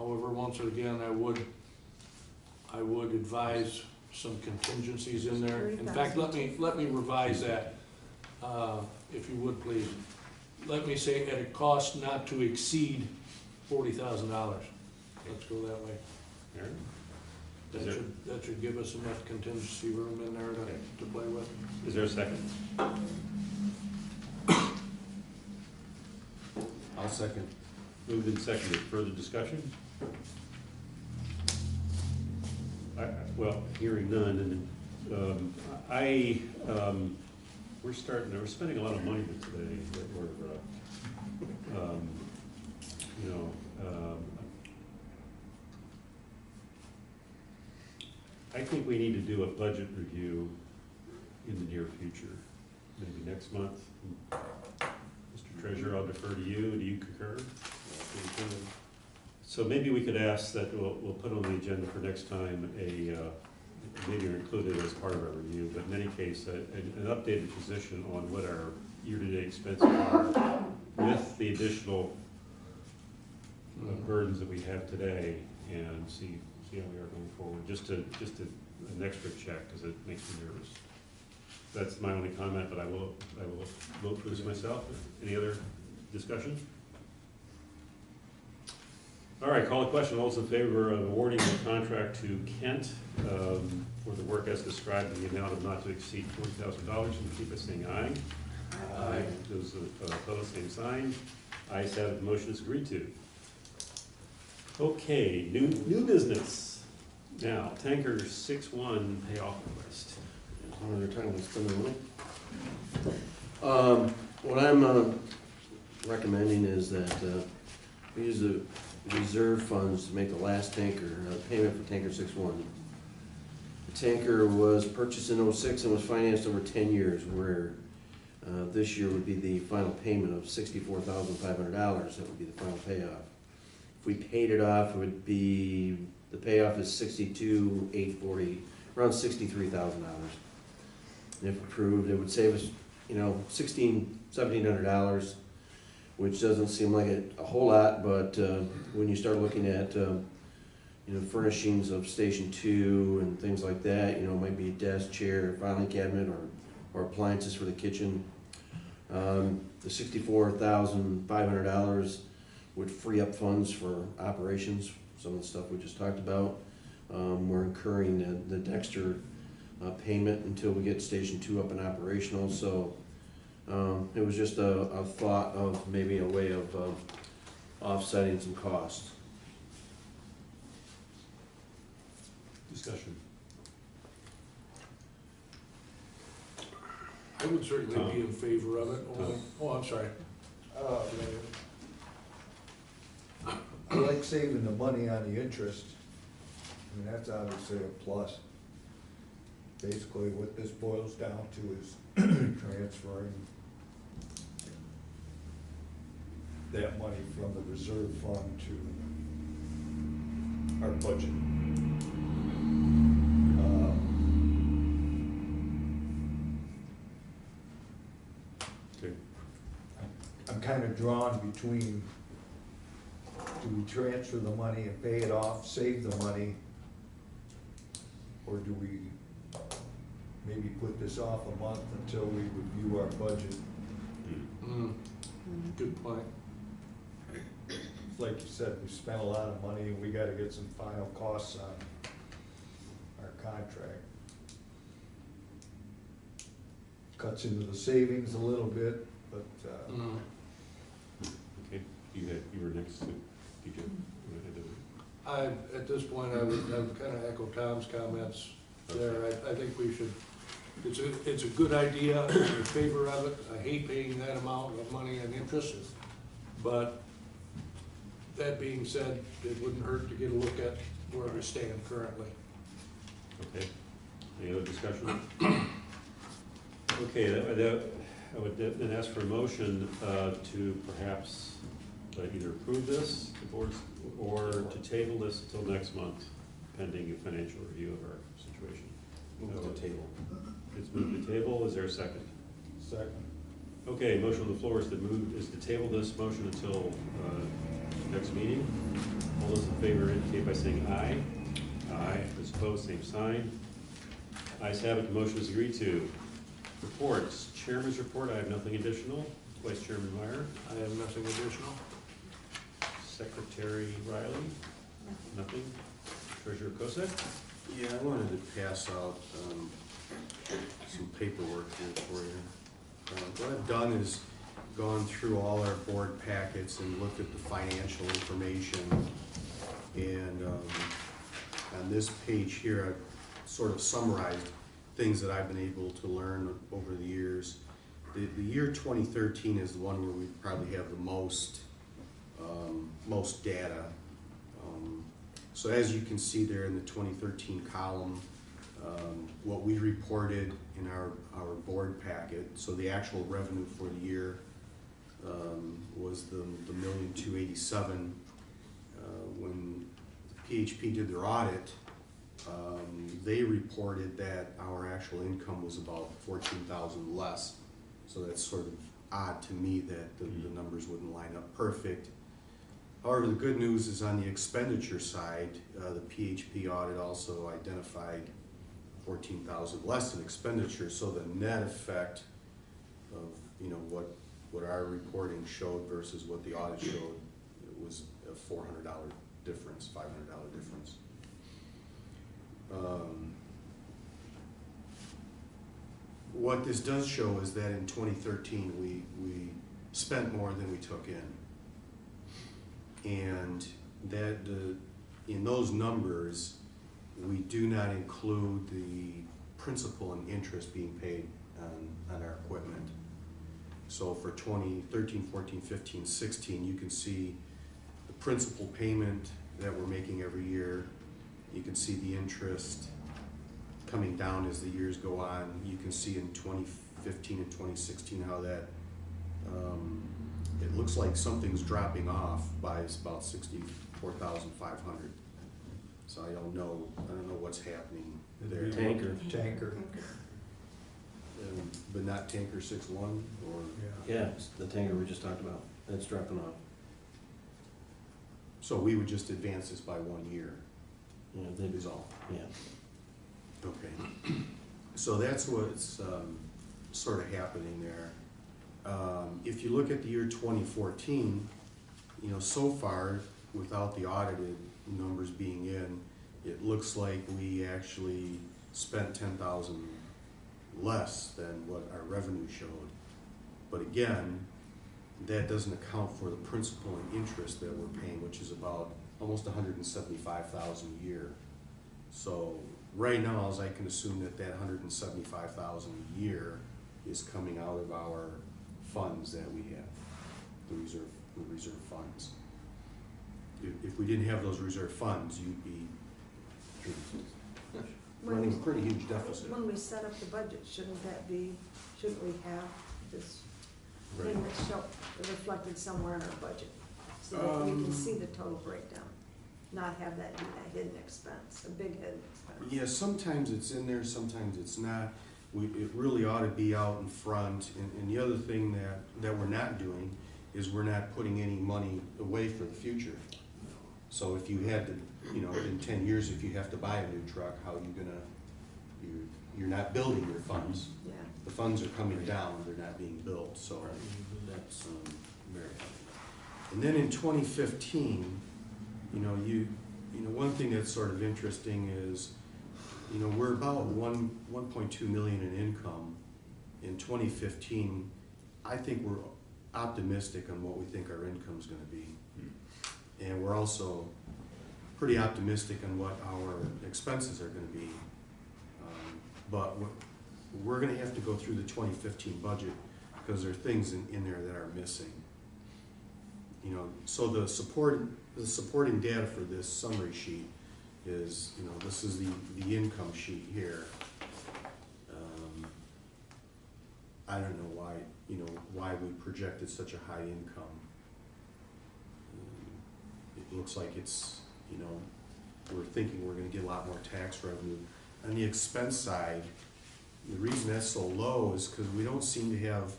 However, once again, I would advise some contingencies in there. In fact, let me revise that, if you would please. Let me say at a cost not to exceed $40,000. Let's go that way. Aaron? That should give us enough contingency room in there to play with. Is there a second? I'll second. Moved and seconded. Further discussion? Well, hearing none, and we're spending a lot of money today. I think we need to do a budget review in the near future, maybe next month. Mr. Treasurer, I'll defer to you. Do you concur? So maybe we could ask that we'll put on the agenda for next time maybe include it as part of our review, but in any case, an updated position on what our year-to-date expenses are with the additional burdens that we have today, and see how we are going forward. Just an extra check, because it makes me nervous. That's my only comment, but I will vote for this myself. Any other discussion? All right, call the question. All those in favor of awarding the contract to Kent for the work as described in the amount of not to exceed $40,000, and keep it saying aye. Aye. Those opposed, same sign. Ayes have it. The motion is agreed to. Okay, new business. Now, tanker 6-1 payoff request. Another time we spend the money. What I'm recommending is that we use the reserve funds to make the last tanker, payment for tanker 6-1. The tanker was purchased in '06 and was financed over 10 years, where this year would be the final payment of $64,500. That would be the final payoff. If we paid it off, it would be, the payoff is $62,840, around $63,000. And if approved, it would save us, $1,700, which doesn't seem like a whole lot, but when you start looking at, furnishings of Station 2 and things like that, it might be a desk, chair, filing cabinet, or appliances for the kitchen. The $64,500 would free up funds for operations, some of the stuff we just talked about. We're incurring the Dexter payment until we get Station 2 up and operational, so it was just a thought of maybe a way of offsetting some costs. Discussion. I would certainly be in favor of it. Oh, I'm sorry. I like saving the money on the interest. That's obviously a plus. Basically, what this boils down to is transferring that money from the reserve fund to our budget. Okay. I'm kind of drawn between, do we transfer the money and pay it off, save the money, or do we maybe put this off a month until we review our budget? Good point. Like you said, we spent a lot of money and we gotta get some final costs on our contract. Cuts into the savings a little bit, but, Okay, you were next to DJ. At this point, I would kind of echo Tom's comments there. I think we should, it's a good idea. I'm in favor of it. I hate paying that amount of money in interest, but that being said, it wouldn't hurt to get a look at where we stand currently. Okay. Any other discussion? Okay, I would then ask for a motion to perhaps either approve this, the board's, or to table this until next month, pending a financial review of our situation. Move to table. It's moved to table. Is there a second? second. Okay, motion on the floor is to table this motion until next meeting. All those in favor indicate by saying aye. Aye. Those opposed, same sign. Ayes have it, the motion is agreed to. Reports, Chairman's report, I have nothing additional. Vice Chairman Meyer, I have nothing additional. Secretary Riley, nothing. Treasurer Kosak, Yeah, I wanted to pass out some paperwork here for you. What I've done is gone through all our board packets and looked at the financial information. And on this page here, I've sort of summarized things that I've been able to learn over the years. The year 2013 is the one where we probably have the most data. So as you can see there in the 2013 column, what we reported in our board packet, so the actual revenue for the year was the $1,287,000. When PHP did their audit, they reported that our actual income was about $14,000 less. So that's sort of odd to me that the numbers wouldn't line up perfect. However, the good news is on the expenditure side, the PHP audit also identified $14,000 less in expenditure. So the net effect of what our reporting showed versus what the audit showed, it was a $400 difference, $500 difference. What this does show is that in 2013 we spent more than we took in, and that in those numbers we do not include the principal and interest being paid on our equipment. So for 2013, 14, 15, 16, you can see the principal payment that we're making every year. You can see the interest coming down as the years go on. You can see in 2015 and 2016 how that it looks like something's dropping off by about 64,500. So I don't know what's happening there. Tanker. But not tanker 6-1 or? Yeah, the tanker we just talked about, that's dropping off. So we would just advance this by 1 year, Yeah, is all. yeah. Okay. So that's what's sort of happening there. If you look at the year 2014, so far, without the audited numbers being in, it looks like we actually spent $10,000 less than what our revenue showed. But again, that doesn't account for the principal and interest that we're paying, which is about almost $175,000 a year. So right now, as I can assume that $175,000 a year is coming out of our funds that we have, the reserve funds. If we didn't have those reserve funds, you'd be running a pretty huge deficit. When we set up the budget, shouldn't we have this Right. thing that's reflected somewhere in our budget? So that we can see the total breakdown, not have that be a hidden expense, a big hidden expense. Yeah, sometimes it's in there, sometimes it's not. It really ought to be out in front. And the other thing that we're not doing is we're not putting any money away for the future. So if you had to, in 10 years, if you have to buy a new truck, how are you you're not building your funds. Yeah. The funds are coming down, they're not being built, so that's very helpful. And then in 2015, one thing that's sort of interesting is, we're about 1.2 million in income. In 2015, I think we're optimistic on what we think our income's gonna be. And we're also pretty optimistic on what our expenses are gonna be. But we're gonna have to go through the 2015 budget because there are things in there that are missing. So the supporting data for this summary sheet is, this is the income sheet here. I don't know why we projected such a high income. It looks like it's, we're thinking we're gonna get a lot more tax revenue. On the expense side, the reason that's so low is because we don't seem to have